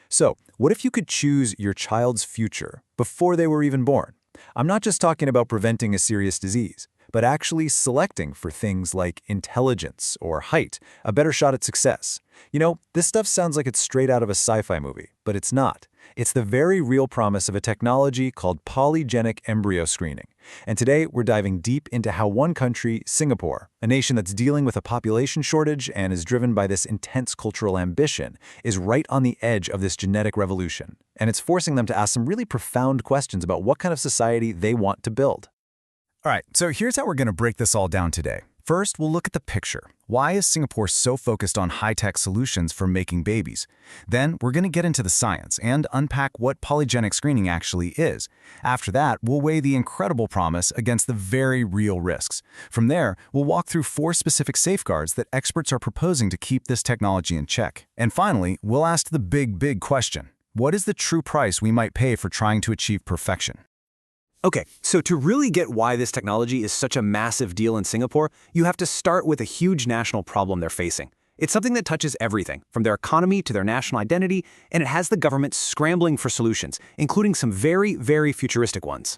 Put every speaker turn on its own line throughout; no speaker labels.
So, what if you could choose your child's future before they were even born? I'm not just talking about preventing a serious disease, but actually selecting for things like intelligence or height, a better shot at success. This stuff sounds like it's straight out of a sci-fi movie, but it's not. It's the very real promise of a technology called polygenic embryo screening. And today, we're diving deep into how one country, Singapore, a nation that's dealing with a population shortage and is driven by this intense cultural ambition, is right on the edge of this genetic revolution. And it's forcing them to ask some really profound questions about what kind of society they want to build. All right, so here's how we're going to break this all down today. First, we'll look at the picture. Why is Singapore so focused on high-tech solutions for making babies? Then, we're going to get into the science and unpack what polygenic screening actually is. After that, we'll weigh the incredible promise against the very real risks. From there, we'll walk through 4 specific safeguards that experts are proposing to keep this technology in check. And finally, we'll ask the big question. What is the true price we might pay for trying to achieve perfection?
Okay, so to really get why this technology is such a massive deal in Singapore, you have to start with a huge national problem they're facing. It's something that touches everything, from their economy to their national identity, and it has the government scrambling for solutions, including some very futuristic ones.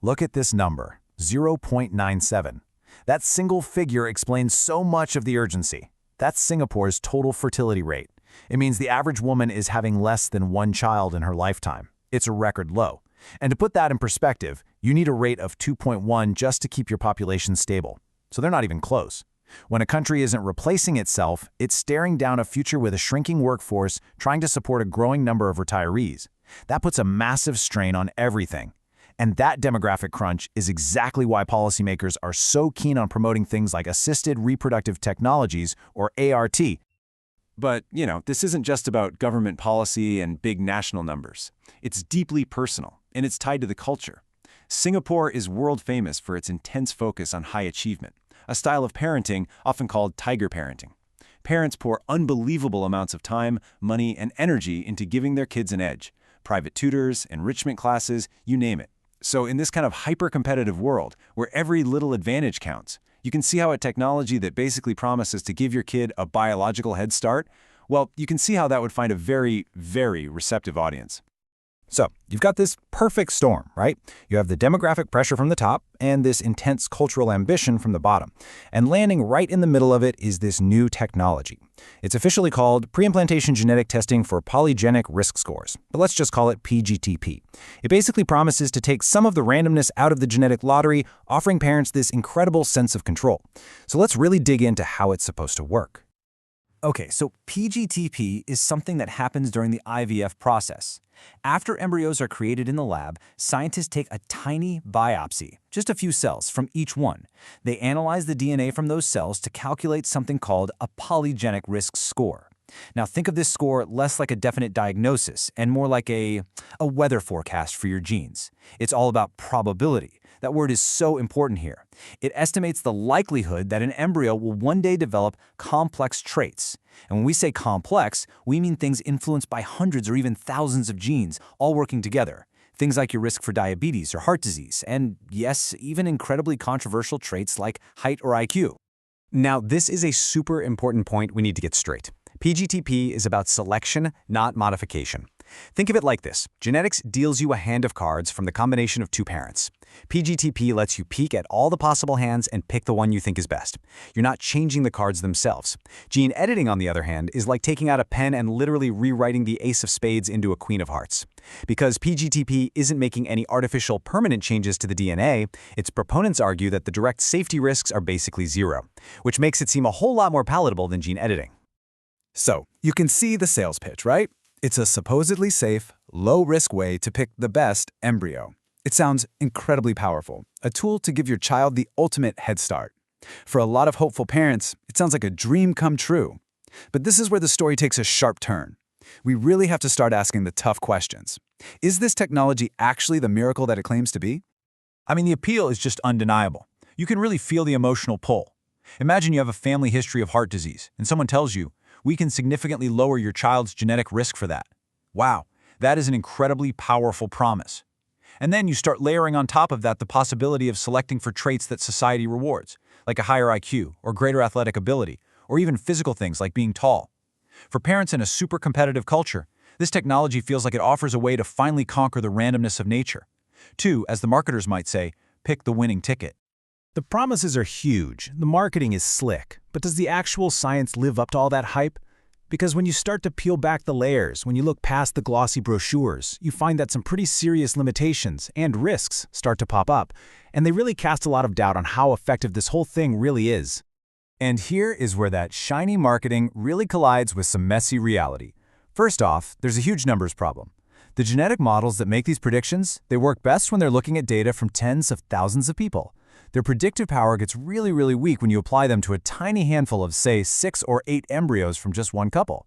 Look at this number, 0.97. That single figure explains so much of the urgency. That's Singapore's total fertility rate. It means the average woman is having less than 1 child in her lifetime. It's a record low. And to put that in perspective, you need a rate of 2.1 just to keep your population stable. So they're not even close. When a country isn't replacing itself, it's staring down a future with a shrinking workforce trying to support a growing number of retirees. That puts a massive strain on everything. And that demographic crunch is exactly why policymakers are so keen on promoting things like assisted reproductive technologies, or ART.
But, this isn't just about government policy and big national numbers. It's deeply personal, and it's tied to the culture. Singapore is world famous for its intense focus on high achievement, a style of parenting often called tiger parenting. Parents pour unbelievable amounts of time, money, and energy into giving their kids an edge. Private tutors, enrichment classes, you name it. So in this kind of hyper-competitive world, where every little advantage counts, you can see how a technology that basically promises to give your kid a biological head start, well, you can see how that would find a very receptive audience.
So, you've got this perfect storm, right? You have the demographic pressure from the top and this intense cultural ambition from the bottom. And landing right in the middle of it is this new technology. It's officially called Preimplantation Genetic Testing for Polygenic Risk Scores, but let's just call it PGT-P. It basically promises to take some of the randomness out of the genetic lottery, offering parents this incredible sense of control. So let's really dig into how it's supposed to work.
Okay, so PGT-P is something that happens during the IVF process. After embryos are created in the lab, scientists take a tiny biopsy, just a few cells from each one. They analyze the DNA from those cells to calculate something called a polygenic risk score. Now think of this score less like a definite diagnosis and more like a weather forecast for your genes. It's all about probability. That word is so important here. It estimates the likelihood that an embryo will one day develop complex traits. And when we say complex, we mean things influenced by hundreds or even thousands of genes, all working together. Things like your risk for diabetes or heart disease, and yes, even incredibly controversial traits like height or IQ. Now, this is a super important point we need to get straight. PGT-P is about selection, not modification. Think of it like this. Genetics deals you a hand of cards from the combination of 2 parents. PGT-P lets you peek at all the possible hands and pick the one you think is best. You're not changing the cards themselves. Gene editing, on the other hand, is like taking out a pen and literally rewriting the ace of spades into a queen of hearts. Because PGT-P isn't making any artificial permanent changes to the DNA, its proponents argue that the direct safety risks are basically zero, which makes it seem a whole lot more palatable than gene editing.
So, you can see the sales pitch, right? It's a supposedly safe, low-risk way to pick the best embryo. It sounds incredibly powerful, a tool to give your child the ultimate head start. For a lot of hopeful parents, it sounds like a dream come true. But this is where the story takes a sharp turn. We really have to start asking the tough questions. Is this technology actually the miracle that it claims to be? I mean, the appeal is just undeniable. You can really feel the emotional pull. Imagine you have a family history of heart disease, and someone tells you, we can significantly lower your child's genetic risk for that. Wow, that is an incredibly powerful promise. And then you start layering on top of that the possibility of selecting for traits that society rewards, like a higher IQ or greater athletic ability, or even physical things like being tall. For parents in a super competitive culture, This technology feels like it offers a way to finally conquer the randomness of nature. 2, as the marketers might say, pick the winning ticket.
The promises are huge, the marketing is slick, but does the actual science live up to all that hype? Because when you start to peel back the layers, when you look past the glossy brochures, you find that some pretty serious limitations and risks start to pop up, and they really cast a lot of doubt on how effective this whole thing really is.
And here is where that shiny marketing really collides with some messy reality. First off, there's a huge numbers problem. The genetic models that make these predictions, they work best when they're looking at data from tens of thousands of people. Their predictive power gets really weak when you apply them to a tiny handful of, say, 6 or 8 embryos from just one couple.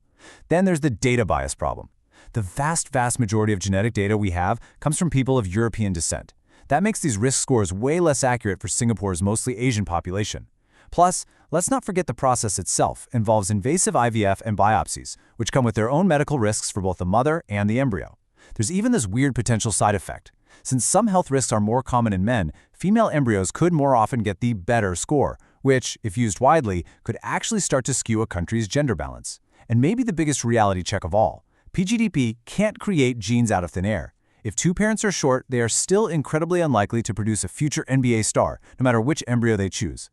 Then there's the data bias problem. The vast majority of genetic data we have comes from people of European descent. That makes these risk scores way less accurate for Singapore's mostly Asian population. Plus, let's not forget the process itself involves invasive IVF and biopsies, which come with their own medical risks for both the mother and the embryo. There's even this weird potential side effect. Since some health risks are more common in men, female embryos could more often get the better score, which, if used widely, could actually start to skew a country's gender balance. And maybe the biggest reality check of all, PGT-P can't create genes out of thin air. If 2 parents are short, they are still incredibly unlikely to produce a future NBA star, no matter which embryo they choose.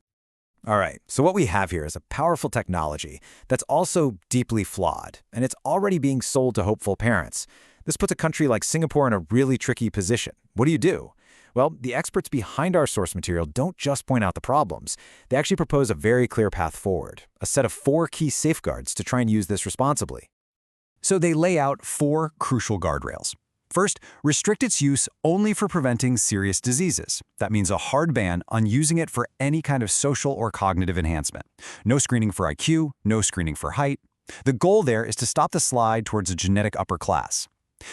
All right, so what we have here is a powerful technology that's also deeply flawed, and it's already being sold to hopeful parents. This puts a country like Singapore in a really tricky position. What do you do? Well, the experts behind our source material don't just point out the problems. They actually propose a very clear path forward, a set of 4 key safeguards to try and use this responsibly.
So they lay out 4 crucial guardrails. First, restrict its use only for preventing serious diseases. That means a hard ban on using it for any kind of social or cognitive enhancement. No screening for IQ, no screening for height. The goal there is to stop the slide towards a genetic upper class.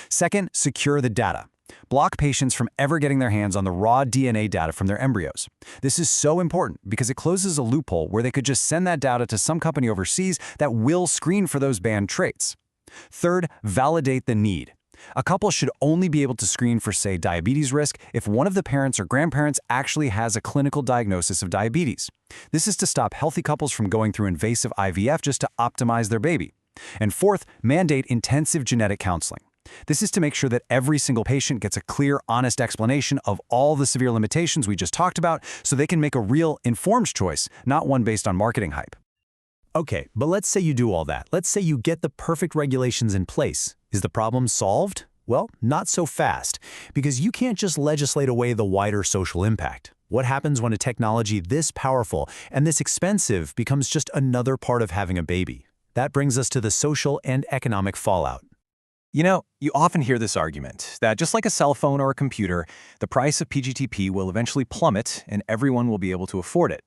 Second, secure the data. Block patients from ever getting their hands on the raw DNA data from their embryos. This is so important because it closes a loophole where they could just send that data to some company overseas that will screen for those banned traits. Third, validate the need. A couple should only be able to screen for, say, diabetes risk if one of the parents or grandparents actually has a clinical diagnosis of diabetes. This is to stop healthy couples from going through invasive IVF just to optimize their baby. And fourth, mandate intensive genetic counseling. This is to make sure that every single patient gets a clear, honest explanation of all the severe limitations we just talked about so they can make a real, informed choice, not one based on marketing hype.
Okay, but let's say you do all that. Let's say you get the perfect regulations in place. Is the problem solved? Well, not so fast, because you can't just legislate away the wider social impact. What happens when a technology this powerful and this expensive becomes just another part of having a baby? That brings us to the social and economic fallout.
You know, you often hear this argument that just like a cell phone or a computer, the price of PGT-P will eventually plummet and everyone will be able to afford it.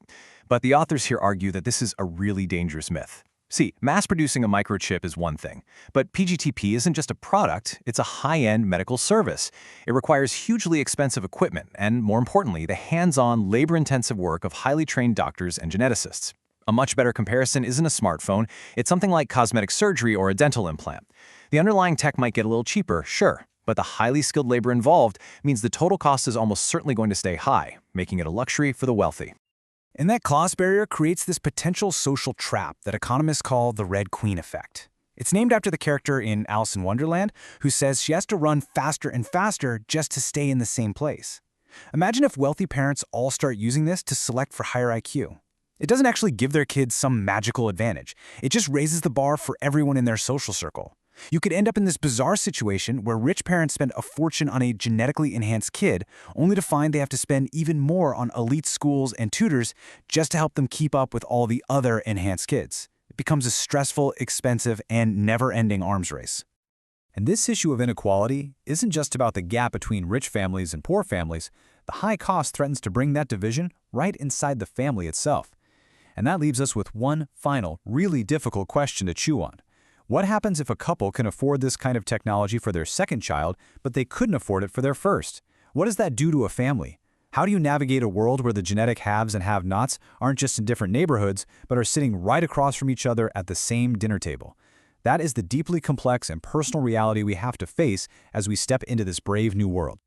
But the authors here argue that this is a really dangerous myth. See, mass-producing a microchip is one thing, but PGT-P isn't just a product, it's a high-end medical service. It requires hugely expensive equipment and, more importantly, the hands-on, labor-intensive work of highly trained doctors and geneticists. A much better comparison isn't a smartphone, it's something like cosmetic surgery or a dental implant. The underlying tech might get a little cheaper, sure, but the highly skilled labor involved means the total cost is almost certainly going to stay high, making it a luxury for the wealthy.
And that cost barrier creates this potential social trap that economists call the Red Queen effect. It's named after the character in Alice in Wonderland who says she has to run faster and faster just to stay in the same place. Imagine if wealthy parents all start using this to select for higher IQ. It doesn't actually give their kids some magical advantage. It just raises the bar for everyone in their social circle. You could end up in this bizarre situation where rich parents spend a fortune on a genetically enhanced kid, only to find they have to spend even more on elite schools and tutors just to help them keep up with all the other enhanced kids. It becomes a stressful, expensive, and never-ending arms race.
And this issue of inequality isn't just about the gap between rich families and poor families. The high cost threatens to bring that division right inside the family itself. And that leaves us with one final, really difficult question to chew on. What happens if a couple can afford this kind of technology for their second child, but they couldn't afford it for their first? What does that do to a family? How do you navigate a world where the genetic haves and have-nots aren't just in different neighborhoods, but are sitting right across from each other at the same dinner table? That is the deeply complex and personal reality we have to face as we step into this brave new world.